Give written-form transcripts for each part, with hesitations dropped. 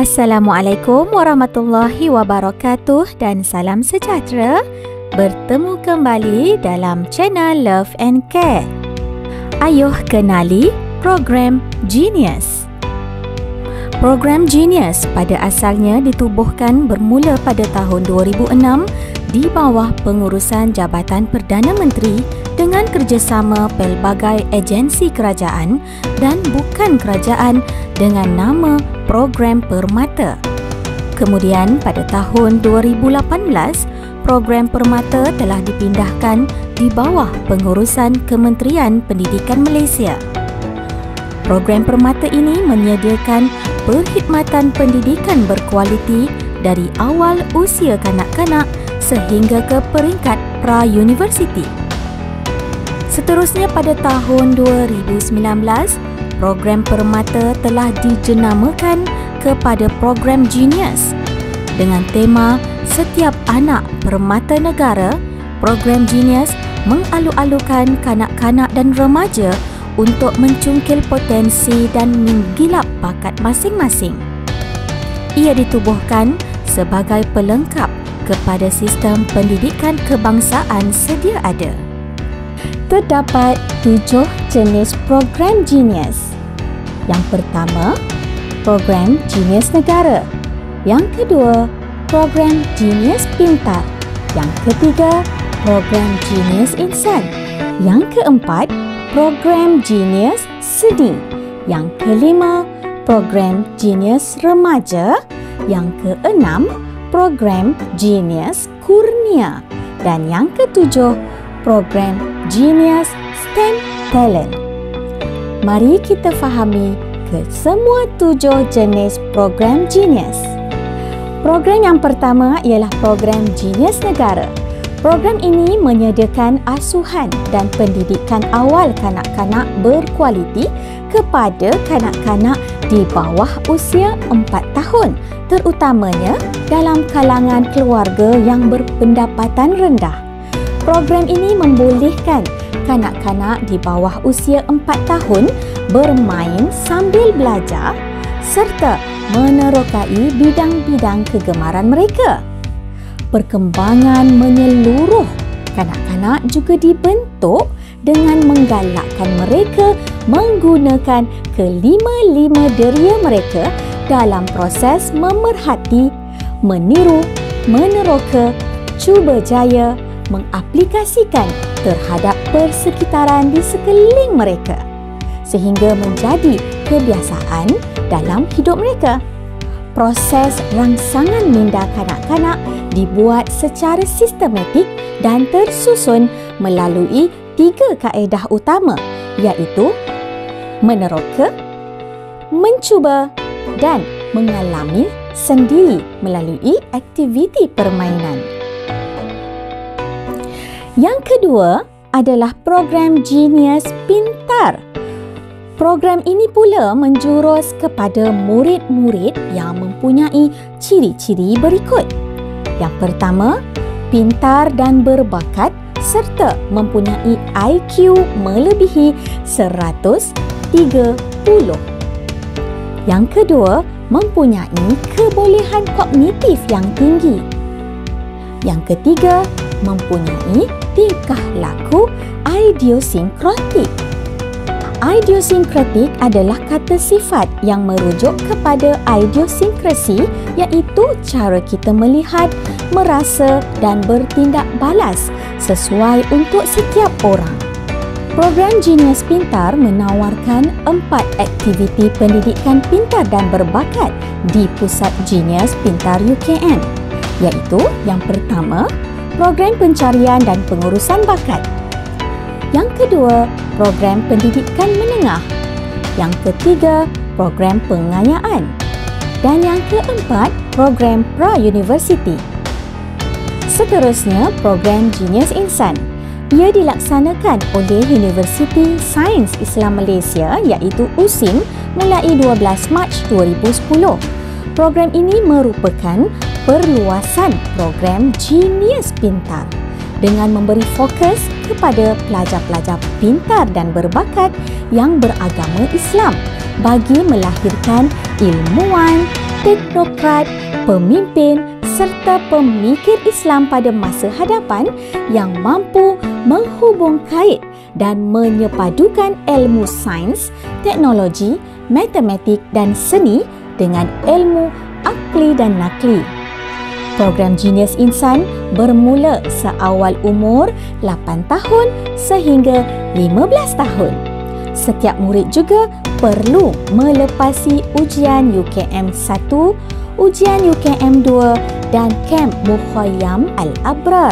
Assalamualaikum warahmatullahi wabarakatuh dan salam sejahtera. Bertemu kembali dalam channel Love and Care. Ayuh kenali program Genius. Program Genius pada asalnya ditubuhkan bermula pada tahun 2006 di bawah pengurusan Jabatan Perdana Menteri dengan kerjasama pelbagai agensi kerajaan dan bukan kerajaan dengan nama Program Permata. Kemudian pada tahun 2018, Program Permata telah dipindahkan di bawah pengurusan Kementerian Pendidikan Malaysia. Program Permata ini menyediakan perkhidmatan pendidikan berkualiti dari awal usia kanak-kanak sehingga ke peringkat pra-universiti. Seterusnya pada tahun 2019, Program Permata telah dijenamakan kepada Program Genius. Dengan tema Setiap Anak Permata Negara, Program Genius mengalu-alukan kanak-kanak dan remaja untuk mencungkil potensi dan menggilap bakat masing-masing. Ia ditubuhkan sebagai pelengkap kepada sistem pendidikan kebangsaan sedia ada. Terdapat 7 jenis program Genius. Yang pertama, program Genius Negara. Yang kedua, program Genius Pintar. Yang ketiga, program Genius Insan. Yang keempat, program Genius Seni. Yang kelima, program Genius Remaja. Yang keenam, program Genius Kurnia. Dan yang ketujuh, program Genius STEM Talent. Mari kita fahami kesemua 7 jenis program Genius. Program yang pertama ialah program Genius Negara. Program ini menyediakan asuhan dan pendidikan awal kanak-kanak berkualiti kepada kanak-kanak di bawah usia 4 tahun, terutamanya dalam kalangan keluarga yang berpendapatan rendah. Program ini membolehkan kanak-kanak di bawah usia 4 tahun bermain sambil belajar serta menerokai bidang-bidang kegemaran mereka. Perkembangan menyeluruh kanak-kanak juga dibentuk dengan menggalakkan mereka menggunakan kelima-lima deria mereka dalam proses memerhati, meniru, meneroka, cuba jaya, mengaplikasikan terhadap persekitaran di sekeliling mereka sehingga menjadi kebiasaan dalam hidup mereka. Proses rangsangan minda kanak-kanak dibuat secara sistematik dan tersusun melalui 3 kaedah utama, iaitu meneroka, mencuba dan mengalami sendiri melalui aktiviti permainan. Yang kedua adalah program Genius Pintar. Program ini pula menjurus kepada murid-murid yang mempunyai ciri-ciri berikut. Yang pertama, pintar dan berbakat serta mempunyai IQ melebihi 130. Yang kedua, mempunyai kebolehan kognitif yang tinggi. Yang ketiga, mempunyai tingkah laku idiosinkrotik. Idiosinkrotik adalah kata sifat yang merujuk kepada idiosinkrasi, iaitu cara kita melihat, merasa dan bertindak balas sesuai untuk setiap orang. Program Genius Pintar menawarkan 4 aktiviti pendidikan pintar dan berbakat di Pusat Genius Pintar UKM, iaitu yang pertama, program pencarian dan pengurusan bakat. Yang kedua, program pendidikan menengah. Yang ketiga, program pengayaan. Dan yang keempat, program pra-universiti. Seterusnya, program Genius Insan. Ia dilaksanakan oleh Universiti Sains Islam Malaysia iaitu USIM mulai 12 Mac 2010. Program ini merupakan perluasan program Genius Pintar dengan memberi fokus kepada pelajar-pelajar pintar dan berbakat yang beragama Islam bagi melahirkan ilmuwan, teknokrat, pemimpin serta pemikir Islam pada masa hadapan yang mampu menghubung kait dan menyepadukan ilmu sains, teknologi, matematik dan seni dengan ilmu akli dan nakli. Program Genius Insan bermula seawal umur 8 tahun sehingga 15 tahun. Setiap murid juga perlu melepasi ujian UKM 1, ujian UKM 2 dan Kamp Mukhayyam Al-Abrar.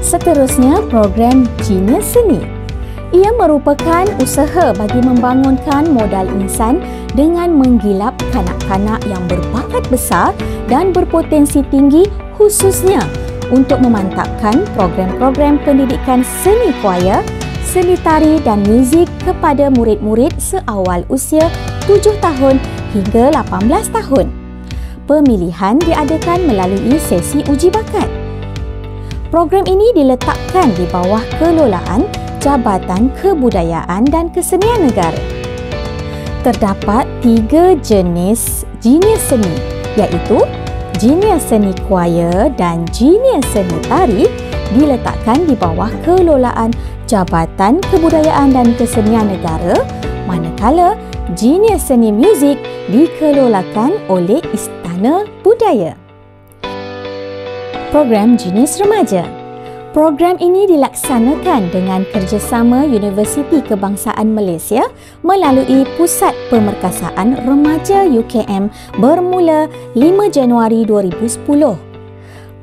Seterusnya, program Genius Seni. Ia merupakan usaha bagi membangunkan modal insan dengan menggilap kanak-kanak yang berbakat besar dan berpotensi tinggi, khususnya untuk memantapkan program-program pendidikan seni choir, seni tari dan muzik kepada murid-murid seawal usia 7 tahun hingga 18 tahun. Pemilihan diadakan melalui sesi uji bakat. Program ini diletakkan di bawah kelolaan Jabatan Kebudayaan dan Kesenian Negara. Terdapat 3 jenis Genius Seni, iaitu Genius Seni Choir dan Genius Seni Tari diletakkan di bawah kelolaan Jabatan Kebudayaan dan Kesenian Negara, manakala Genius Seni Muzik dikelolakan oleh Istana Budaya. Program Genius Remaja. Program ini dilaksanakan dengan kerjasama Universiti Kebangsaan Malaysia melalui Pusat Pemerkasaan Remaja UKM bermula 5 Januari 2010.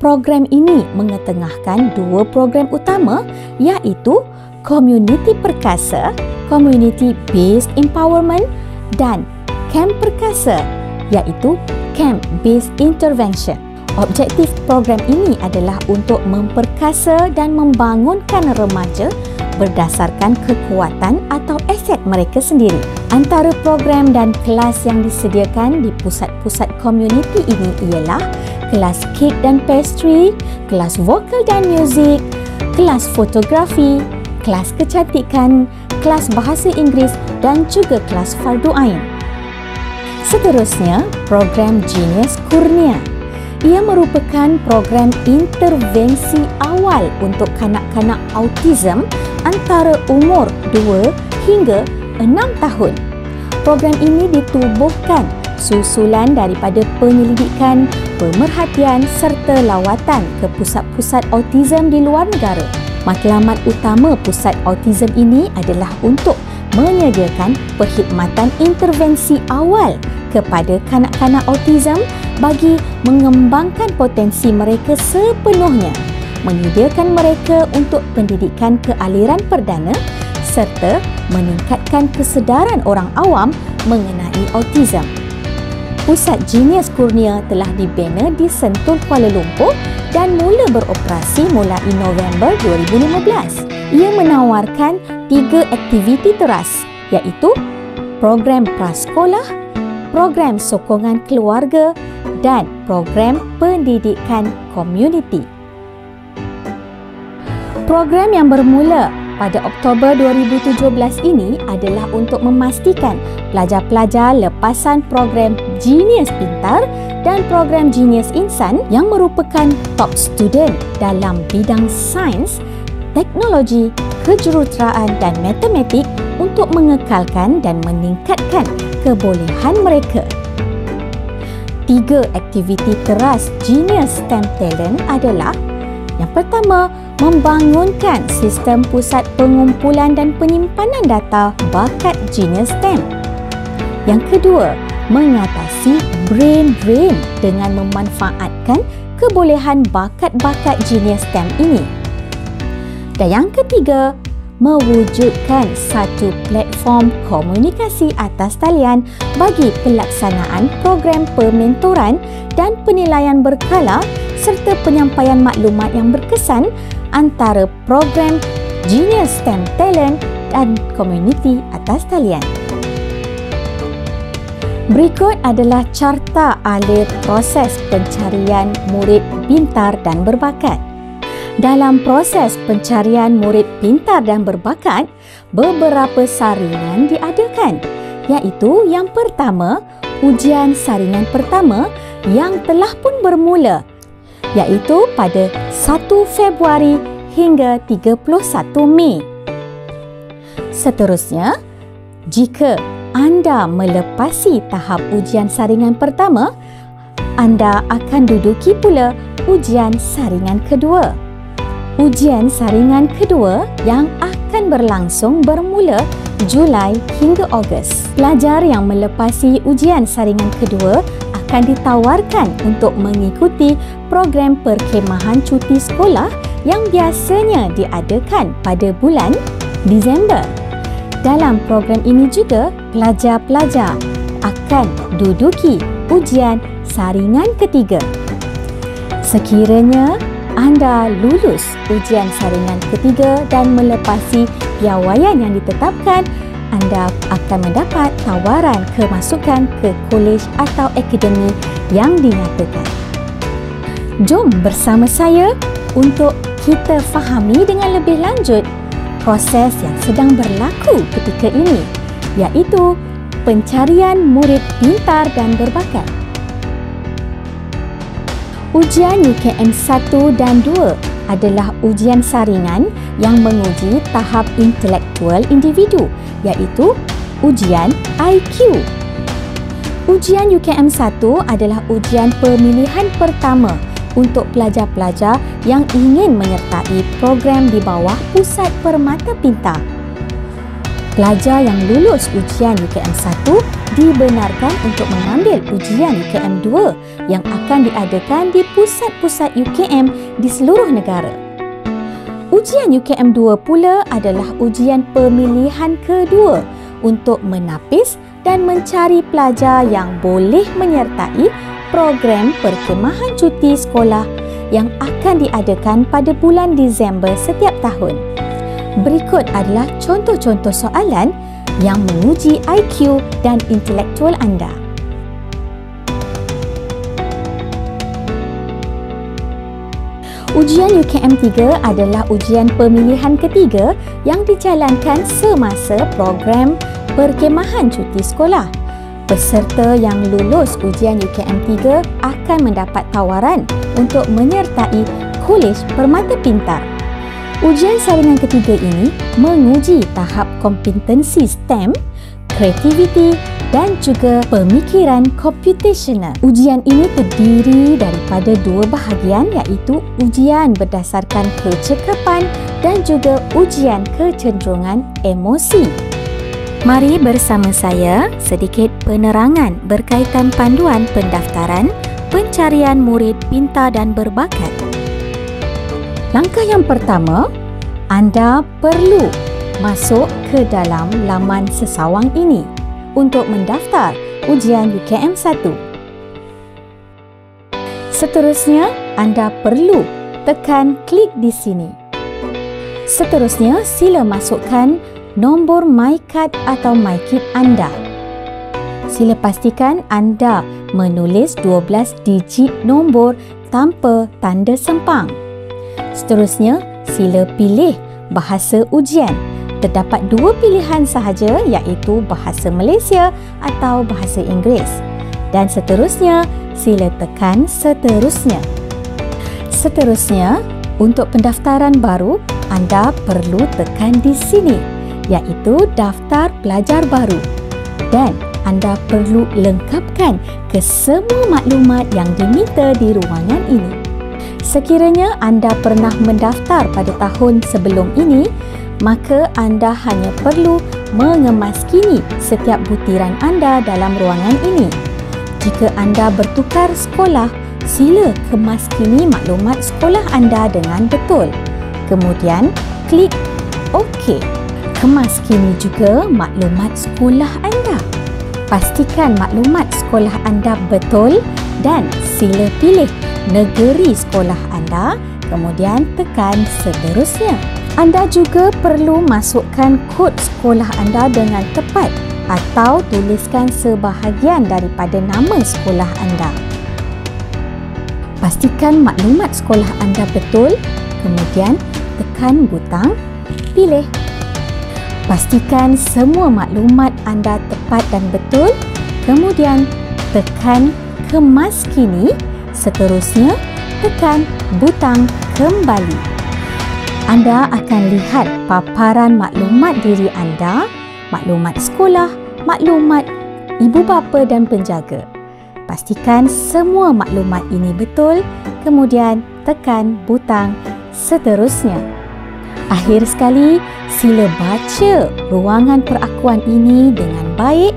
Program ini mengetengahkan 2 program utama, iaitu Community Perkasa, Community Based Empowerment dan Camp Perkasa, iaitu Camp Based Intervention. Objektif program ini adalah untuk memperkasa dan membangunkan remaja berdasarkan kekuatan atau aset mereka sendiri. Antara program dan kelas yang disediakan di pusat-pusat komuniti ini ialah kelas kek dan pastry, kelas vokal dan muzik, kelas fotografi, kelas kecantikan, kelas bahasa Inggeris dan juga kelas fardu ain. Seterusnya, program Genius Kurnia. Ia merupakan program intervensi awal untuk kanak-kanak autism antara umur 2 hingga 6 tahun. Program ini ditubuhkan susulan daripada penyelidikan, pemerhatian serta lawatan ke pusat-pusat autism di luar negara. Matlamat utama pusat autism ini adalah untuk menyediakan perkhidmatan intervensi awal kepada kanak-kanak autism bagi mengembangkan potensi mereka sepenuhnya, menyediakan mereka untuk pendidikan kealiran perdana serta meningkatkan kesedaran orang awam mengenai autism. Pusat Genius Kurnia telah dibina di Sentul, Kuala Lumpur dan mula beroperasi mulai November 2015. Ia menawarkan 3 aktiviti teras, iaitu program prasekolah, program sokongan keluarga dan program pendidikan komuniti. Program yang bermula pada Oktober 2017 ini adalah untuk memastikan pelajar-pelajar lepasan program Genius Pintar dan program Genius Insan yang merupakan top student dalam bidang sains, teknologi, kejuruteraan dan matematik untuk mengekalkan dan meningkatkan kebolehan mereka. 3 aktiviti teras Genius STEM Talent adalah: yang pertama, membangunkan sistem pusat pengumpulan dan penyimpanan data bakat Genius STEM. Yang kedua, mengatasi brain drain dengan memanfaatkan kebolehan bakat-bakat Genius STEM ini. Dan yang ketiga, mewujudkan satu platform komunikasi atas talian bagi pelaksanaan program pementoran dan penilaian berkala serta penyampaian maklumat yang berkesan antara program Genius STEM Talent dan komuniti atas talian. Berikut adalah carta alir proses pencarian murid pintar dan berbakat. Dalam proses pencarian murid pintar dan berbakat, beberapa saringan diadakan, iaitu yang pertama, ujian saringan pertama yang telah pun bermula, iaitu pada 1 Februari hingga 31 Mei. Seterusnya, jika anda melepasi tahap ujian saringan pertama, anda akan duduki pula ujian saringan kedua. Ujian saringan kedua yang akan berlangsung bermula Julai hingga Ogos. Pelajar yang melepasi ujian saringan kedua akan ditawarkan untuk mengikuti program perkhemahan cuti sekolah yang biasanya diadakan pada bulan Disember. Dalam program ini juga, pelajar-pelajar akan duduki ujian saringan ketiga. Sekiranya anda lulus ujian saringan ketiga dan melepasi piawaian yang ditetapkan, anda akan mendapat tawaran kemasukan ke kolej atau akademi yang dinyatakan. Jom bersama saya untuk kita fahami dengan lebih lanjut proses yang sedang berlaku ketika ini, iaitu pencarian murid pintar dan berbakat. Ujian UKM 1 dan 2 adalah ujian saringan yang menguji tahap intelektual individu, iaitu ujian IQ. Ujian UKM 1 adalah ujian pemilihan pertama untuk pelajar-pelajar yang ingin menyertai program di bawah Pusat Permata Pintar. Pelajar yang lulus ujian UKM 1 dibenarkan untuk mengambil ujian UKM 2 yang akan diadakan di pusat-pusat UKM di seluruh negara. Ujian UKM 2 pula adalah ujian pemilihan kedua untuk menapis dan mencari pelajar yang boleh menyertai program perkhemahan cuti sekolah yang akan diadakan pada bulan Disember setiap tahun. Berikut adalah contoh-contoh soalan yang menguji IQ dan intelektual anda. Ujian UKM 3 adalah ujian pemilihan ketiga yang dijalankan semasa program perkhemahan cuti sekolah. Peserta yang lulus ujian UKM 3 akan mendapat tawaran untuk menyertai Kolej Permata Pintar. Ujian saringan ketiga ini menguji tahap kompetensi STEM, kreativiti dan juga pemikiran computational. Ujian ini terdiri daripada dua bahagian, iaitu ujian berdasarkan kecekapan dan juga ujian kecenderungan emosi. Mari bersama saya sedikit penerangan berkaitan panduan pendaftaran pencarian murid pintar dan berbakat. Langkah yang pertama, anda perlu masuk ke dalam laman sesawang ini untuk mendaftar ujian UKM 1. Seterusnya, anda perlu tekan klik di sini. Seterusnya, sila masukkan nombor MyCard atau MyKit anda. Sila pastikan anda menulis 12 digit nombor tanpa tanda sempang. Seterusnya, sila pilih bahasa ujian. Terdapat dua pilihan sahaja, iaitu bahasa Malaysia atau bahasa Inggeris. Dan seterusnya, sila tekan seterusnya. Seterusnya, untuk pendaftaran baru, anda perlu tekan di sini, iaitu daftar pelajar baru. Dan anda perlu lengkapkan kesemua maklumat yang diminta di ruangan ini. Sekiranya anda pernah mendaftar pada tahun sebelum ini, maka anda hanya perlu mengemaskini setiap butiran anda dalam ruangan ini. Jika anda bertukar sekolah, sila kemaskini maklumat sekolah anda dengan betul. Kemudian, klik OK. Kemaskini juga maklumat sekolah anda. Pastikan maklumat sekolah anda betul dan sila pilih negeri sekolah anda, kemudian tekan seterusnya. Anda juga perlu masukkan kod sekolah anda dengan tepat atau tuliskan sebahagian daripada nama sekolah anda. Pastikan maklumat sekolah anda betul, kemudian tekan butang pilih. Pastikan semua maklumat anda tepat dan betul, kemudian tekan kemas kini. Seterusnya, tekan butang kembali. Anda akan lihat paparan maklumat diri anda, maklumat sekolah, maklumat ibu bapa dan penjaga. Pastikan semua maklumat ini betul, kemudian tekan butang seterusnya. Akhir sekali, sila baca ruangan perakuan ini dengan baik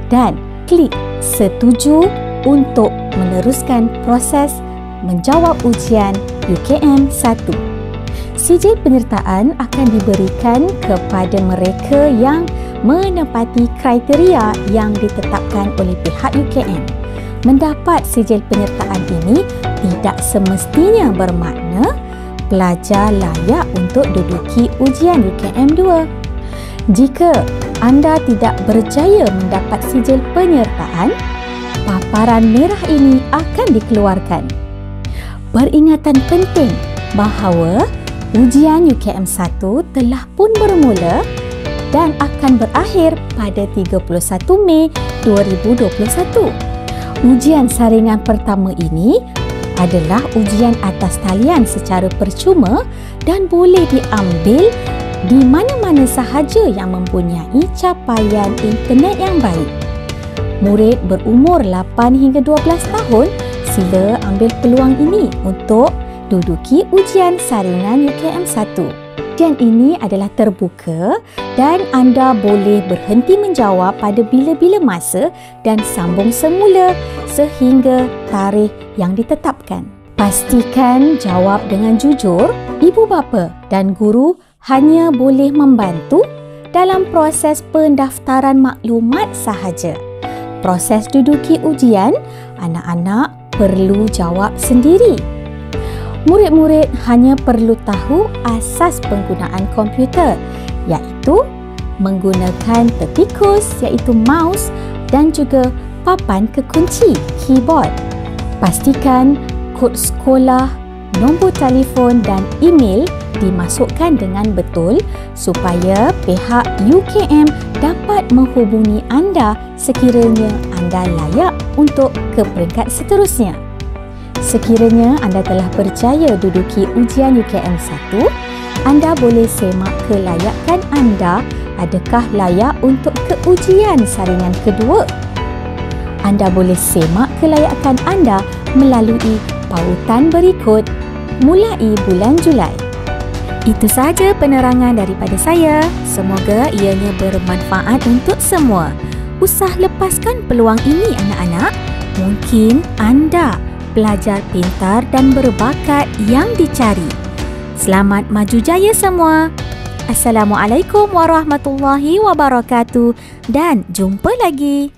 dan klik setuju untuk meneruskan proses menjawab ujian UKM 1. Sijil penyertaan akan diberikan kepada mereka yang menepati kriteria yang ditetapkan oleh pihak UKM. Mendapat sijil penyertaan ini tidak semestinya bermakna pelajar layak untuk duduki ujian UKM 2. Jika anda tidak berjaya mendapat sijil penyertaan, paparan merah ini akan dikeluarkan. Peringatan penting bahawa ujian UKM 1 telah pun bermula dan akan berakhir pada 31 Mei 2021. Ujian saringan pertama ini adalah ujian atas talian secara percuma dan boleh diambil di mana-mana sahaja yang mempunyai capaian internet yang baik. Murid berumur 8 hingga 12 tahun sila ambil peluang ini untuk duduki ujian saringan UKM 1. Ujian ini adalah terbuka dan anda boleh berhenti menjawab pada bila-bila masa dan sambung semula sehingga tarikh yang ditetapkan. Pastikan jawab dengan jujur. Ibu bapa dan guru hanya boleh membantu dalam proses pendaftaran maklumat sahaja. Proses duduki ujian, anak-anak perlu jawab sendiri. Murid-murid hanya perlu tahu asas penggunaan komputer, iaitu menggunakan tertikus iaitu mouse dan juga papan kekunci keyboard. Pastikan kod sekolah, nombor telefon dan email dimasukkan dengan betul supaya pihak UKM dapat menghubungi anda sekiranya anda layak untuk ke peringkat seterusnya. Sekiranya anda telah berjaya duduki ujian UKM 1, anda boleh semak kelayakan anda adakah layak untuk ke ujian saringan kedua. Anda boleh semak kelayakan anda melalui pautan berikut mulai bulan Julai. Itu sahaja penerangan daripada saya. Semoga ianya bermanfaat untuk semua. Usah lepaskan peluang ini anak-anak. Mungkin anda pelajar pintar dan berbakat yang dicari. Selamat maju jaya semua. Assalamualaikum warahmatullahi wabarakatuh dan jumpa lagi.